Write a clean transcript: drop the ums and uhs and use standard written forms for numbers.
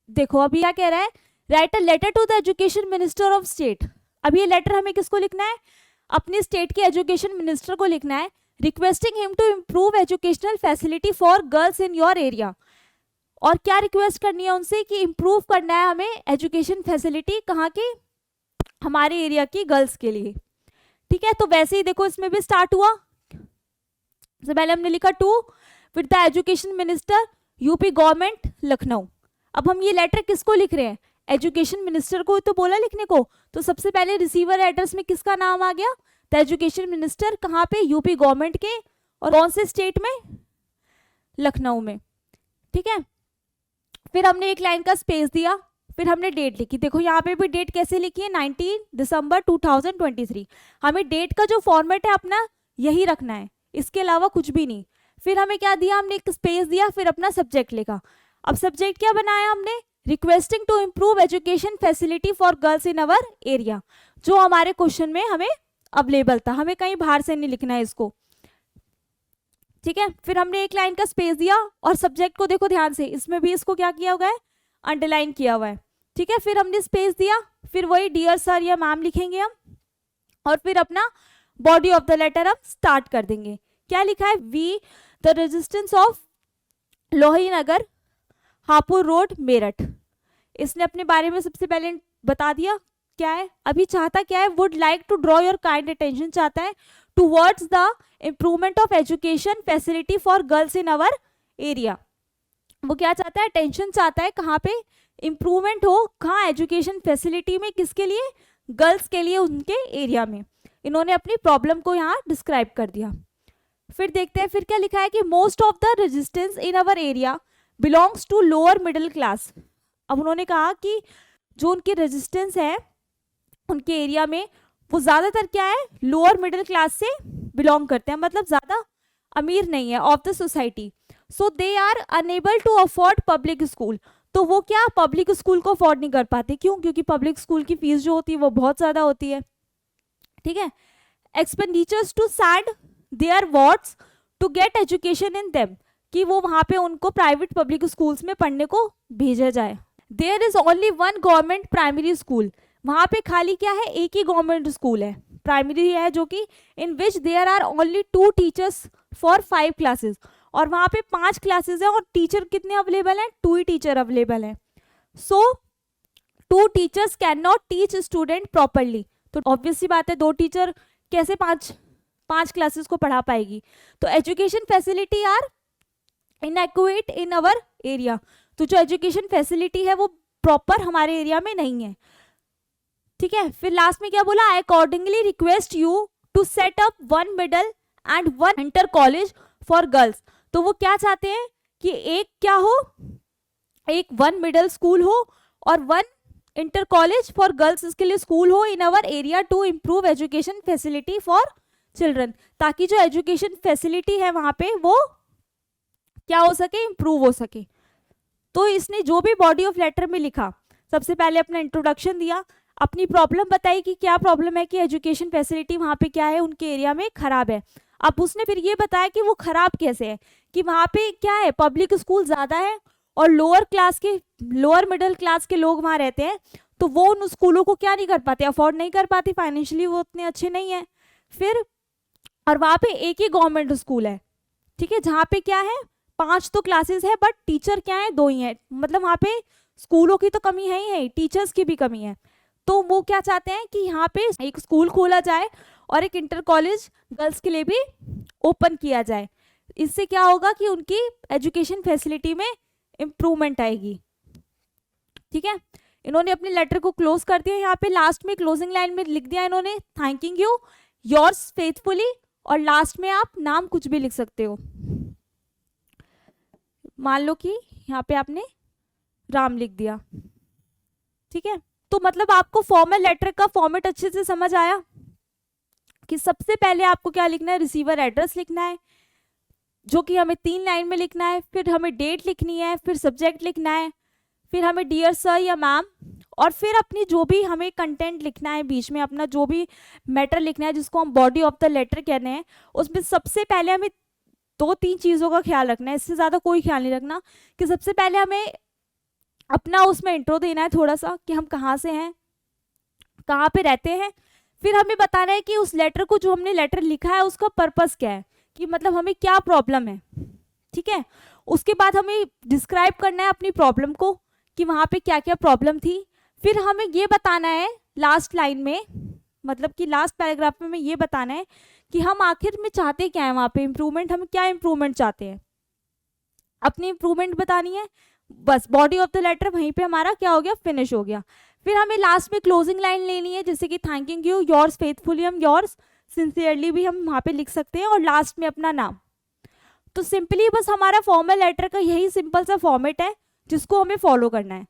देखो अभी क्या कह रहा है, write a letter to the education minister of state. अब ये लेटर हमें किसको लिखना है, अपने स्टेट के एजुकेशन मिनिस्टर को लिखना है, requesting him to improve educational facility for girls in your area. और क्या रिक्वेस्ट करनी है उनसे कि इम्प्रूव करना है हमें एजुकेशन फैसिलिटी कहाँ की, हमारे एरिया की गर्ल्स के लिए। ठीक है, तो वैसे ही देखो इसमें भी स्टार्ट हुआ। सबसे पहले हमने लिखा to with the education minister UP government Lucknow. अब हम ये लेटर किसको लिख रहे हैं, एजुकेशन मिनिस्टर को तो बोला लिखने को, तो सबसे पहले रिसीवर एड्रेस में किसका नाम आ गया, द एजुकेशन मिनिस्टर, कहाँ पे, यूपी गवर्नमेंट के, और कौन से स्टेट में, लखनऊ में। ठीक है, फिर हमने एक लाइन का स्पेस दिया, फिर हमने डेट लिखी। देखो यहाँ पे भी डेट कैसे लिखी है, 19 दिसंबर 2023। हमें डेट का जो फॉर्मेट है अपना यही रखना है, इसके अलावा कुछ भी नहीं। फिर हमें क्या दिया, हमने एक स्पेस दिया, फिर अपना सब्जेक्ट लिखा। अब सब्जेक्ट क्या बनाया हमने, requesting to improve education facility for girls in our area, जो हमारे क्वेश्चन में हमें अवेलेबल था, हमें कहीं बाहर से नहीं लिखना है इसको। ठीक है, फिर हमने एक लाइन का स्पेस दिया, और सब्जेक्ट को देखो ध्यान से, इसमें भी इसको क्या किया हुआ है, अंडरलाइन किया हुआ है। ठीक है, फिर हमने स्पेस दिया, फिर वही डियर सर या मैम लिखेंगे हम, और फिर अपना बॉडी ऑफ द लेटर हम स्टार्ट कर देंगे। क्या लिखा है, we the resistance of Lohia Nagar Hapur road Meerut. इसने अपने बारे में सबसे पहले बता दिया क्या है, अभी चाहता क्या है, would like to draw your kind attention, चाहता है towards the improvement of education facility for girls in our area. वो क्या चाहता है, अटेंशन चाहता है, कहाँ पे इम्प्रूवमेंट हो, कहाँ, एजुकेशन फैसिलिटी में, किसके लिए, गर्ल्स के लिए, उनके एरिया में। इन्होंने अपनी प्रॉब्लम को यहाँ डिस्क्राइब कर दिया। फिर देखते हैं फिर क्या लिखा है कि most of the resistance in our area belongs to lower middle class. अब उन्होंने कहा कि जो उनकी रेजिस्टेंस है उनके एरिया में, वो ज़्यादातर क्या है, लोअर मिडिल क्लास से बिलोंग करते हैं, मतलब ज़्यादा अमीर नहीं है, of the society. So they are unable to afford public school. तो वो क्या पब्लिक स्कूल को अफोर्ड नहीं कर पाते, क्यों, क्योंकि पब्लिक स्कूल की फीस जो होती है वो बहुत ज़्यादा होती है। ठीक है, expenditures to send their wards to get education in them, कि वो वहाँ पे उनको प्राइवेट पब्लिक स्कूल्स में पढ़ने को भेजा जाए। There is only one government primary school, वहाँ पे खाली क्या है, एक ही गवर्नमेंट स्कूल है, प्राइमरी है, जो कि in which there are only 2 teachers for 5 classes, और वहाँ पे 5 क्लासेस हैं, और टीचर कितने अवेलेबल हैं, 2 ही टीचर अवेलेबल हैं। सो 2 teachers can not teach student properly. तो ऑब्वियस सी बात है, 2 टीचर कैसे 5 क्लासेस को पढ़ा पाएगी। तो education facility are inaccurate in our area, तो जो एजुकेशन फैसिलिटी है वो प्रॉपर हमारे एरिया में नहीं है। ठीक है, फिर लास्ट में क्या बोला, I accordingly request you to set up 1 middle and 1 inter college for girls. तो वो क्या चाहते हैं कि एक क्या हो, एक 1 मिडल स्कूल हो और 1 इंटर कॉलेज फॉर गर्ल्स, इसके लिए स्कूल हो in our area to improve education facility for children, ताकि जो एजुकेशन फैसिलिटी है वहाँ पे वो क्या हो सके, इम्प्रूव हो सके। तो इसने जो भी बॉडी ऑफ लेटर में लिखा, सबसे पहले अपना इंट्रोडक्शन दिया, अपनी प्रॉब्लम बताई कि क्या प्रॉब्लम है, कि एजुकेशन फैसिलिटी वहाँ पे क्या है, उनके एरिया में खराब है। अब उसने फिर ये बताया कि वो खराब कैसे है, कि वहाँ पे क्या है, पब्लिक स्कूल ज़्यादा है, और लोअर मिडिल क्लास के लोग वहाँ रहते हैं, तो वो उन स्कूलों को क्या नहीं कर पाते, अफोर्ड नहीं कर पाती, फाइनेंशियली वो उतने अच्छे नहीं है। फिर और वहाँ पे एक ही गवर्नमेंट स्कूल है, ठीक है, जहाँ पे क्या है, 5 तो क्लासेस है, बट टीचर क्या है, 2 ही है, मतलब वहाँ पे स्कूलों की तो कमी है ही है, टीचर्स की भी कमी है। तो वो क्या चाहते हैं कि यहाँ पे एक स्कूल खोला जाए और एक इंटर कॉलेज गर्ल्स के लिए भी ओपन किया जाए। इससे क्या होगा कि उनकी एजुकेशन फैसिलिटी में इम्प्रूवमेंट आएगी। ठीक है, इन्होंने अपने लेटर को क्लोज कर दिया। यहाँ पे लास्ट में क्लोजिंग लाइन में लिख दिया इन्होंने, थैंकिंग यू योर्स फेथफुली, और लास्ट में आप नाम कुछ भी लिख सकते हो। मान लो कि यहाँ पे आपने राम लिख दिया। ठीक है, तो मतलब आपको फॉर्मल लेटर का फॉर्मेट अच्छे से समझ आया कि सबसे पहले आपको क्या लिखना है, रिसीवर एड्रेस लिखना है, जो कि हमें 3 लाइन में लिखना है, फिर हमें डेट लिखनी है, फिर सब्जेक्ट लिखना है, फिर हमें डियर सर या मैम, और फिर अपनी जो भी हमें कंटेंट लिखना है, बीच में अपना जो भी मैटर लिखना है, जिसको हम बॉडी ऑफ द लेटर कहते हैं, उसमें सबसे पहले हमें 2-3 चीज़ों का ख्याल रखना है, इससे ज़्यादा कोई ख्याल नहीं रखना। कि सबसे पहले हमें अपना उसमें इंट्रो देना है थोड़ा सा कि हम कहाँ से हैं, कहाँ पे रहते हैं। फिर हमें बताना है कि उस लेटर को, जो हमने लेटर लिखा है, उसका पर्पस क्या है, कि मतलब हमें क्या प्रॉब्लम है। ठीक है, उसके बाद हमें डिस्क्राइब करना है अपनी प्रॉब्लम को कि वहाँ पे क्या क्या प्रॉब्लम थी। फिर हमें ये बताना है लास्ट लाइन में, मतलब कि लास्ट पैराग्राफ में हमें ये बताना है कि हम आखिर में चाहते क्या है, वहाँ पे इम्प्रूवमेंट, हम क्या इम्प्रूवमेंट चाहते हैं, अपनी इम्प्रूवमेंट बतानी है। बस बॉडी ऑफ द लेटर वहीं पे हमारा क्या हो गया, फिनिश हो गया। फिर हमें लास्ट में क्लोजिंग लाइन लेनी है, जैसे कि थैंकिंग यू, योर्स फेथफुली, हम योर्स सिंसियरली भी हम वहाँ पे लिख सकते हैं, और लास्ट में अपना नाम। तो सिंपली बस हमारा फॉर्मल लेटर का यही सिंपल सा फॉर्मेट है जिसको हमें फॉलो करना है।